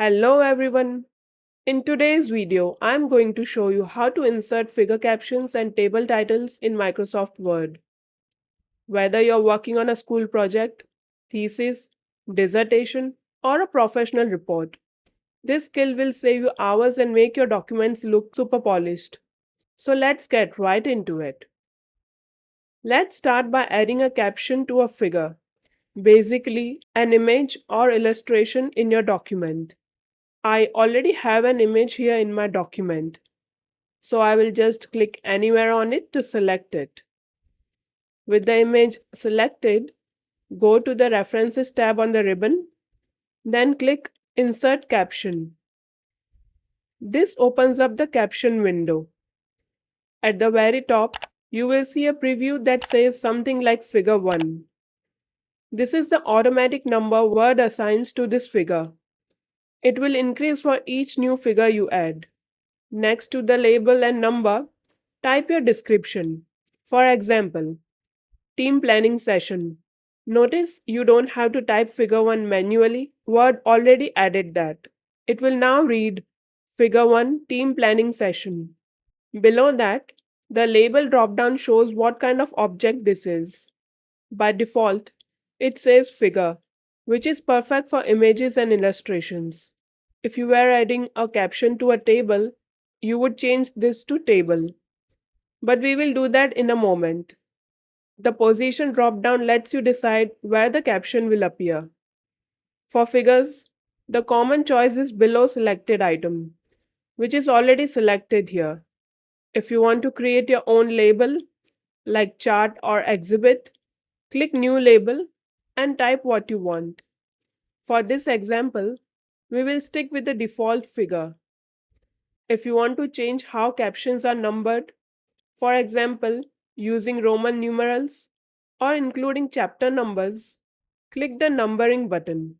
Hello everyone. In today's video, I'm going to show you how to insert figure captions and table titles in Microsoft Word. Whether you're working on a school project, thesis, dissertation, or a professional report, this skill will save you hours and make your documents look super polished. So let's get right into it. Let's start by adding a caption to a figure, basically an image or illustration in your document. I already have an image here in my document, so I will just click anywhere on it to select it. With the image selected, go to the References tab on the ribbon, then click Insert Caption. This opens up the caption window. At the very top, you will see a preview that says something like Figure 1. This is the automatic number Word assigns to this figure. It will increase for each new figure you add. Next to the label and number, type your description. For example, team planning session. Notice you don't have to type figure 1 manually. Word already added that. It will now read figure 1 team planning session. Below that, the label dropdown shows what kind of object this is. By default, it says figure, which is perfect for images and illustrations. If you were adding a caption to a table, you would change this to table. But we will do that in a moment. The position drop-down lets you decide where the caption will appear. For figures, the common choice is below selected item, which is already selected here. If you want to create your own label, like chart or exhibit, click New Label and type what you want. For this example, we will stick with the default figure. If you want to change how captions are numbered, for example, using Roman numerals or including chapter numbers, click the numbering button.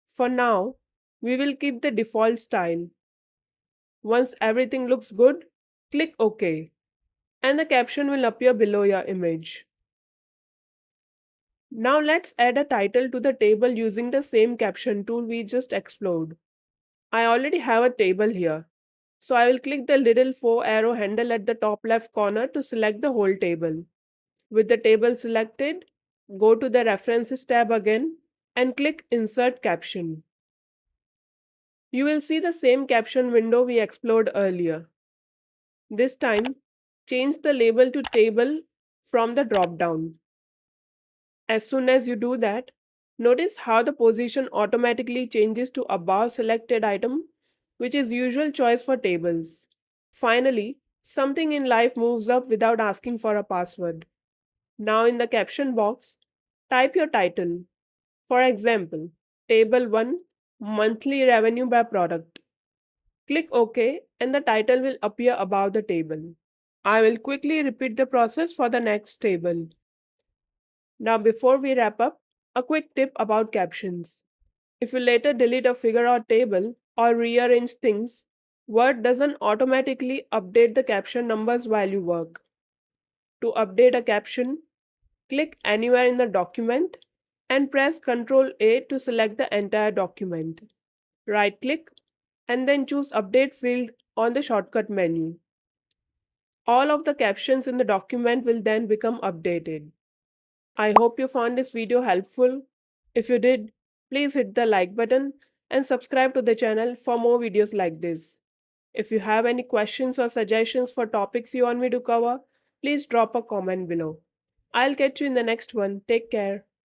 For now, we will keep the default style. Once everything looks good, click OK, and the caption will appear below your image. Now let's add a title to the table using the same caption tool we just explored. I already have a table here, so I will click the little 4-arrow handle at the top left corner to select the whole table. With the table selected, go to the References tab again and click Insert Caption. You will see the same caption window we explored earlier. This time, change the label to Table from the drop-down. As soon as you do that, notice how the position automatically changes to above selected item, which is usual choice for tables. Finally, something in life moves up without asking for a password. Now in the caption box, type your title. For example, Table 1 Monthly Revenue by Product. Click OK and the title will appear above the table. I will quickly repeat the process for the next table. Now before we wrap up, a quick tip about captions. If you later delete a figure or table or rearrange things, Word doesn't automatically update the caption numbers while you work. To update a caption, click anywhere in the document and press Ctrl A to select the entire document. Right-click and then choose Update field on the shortcut menu. All of the captions in the document will then become updated. I hope you found this video helpful. If you did, please hit the like button and subscribe to the channel for more videos like this. If you have any questions or suggestions for topics you want me to cover, please drop a comment below. I'll catch you in the next one. Take care.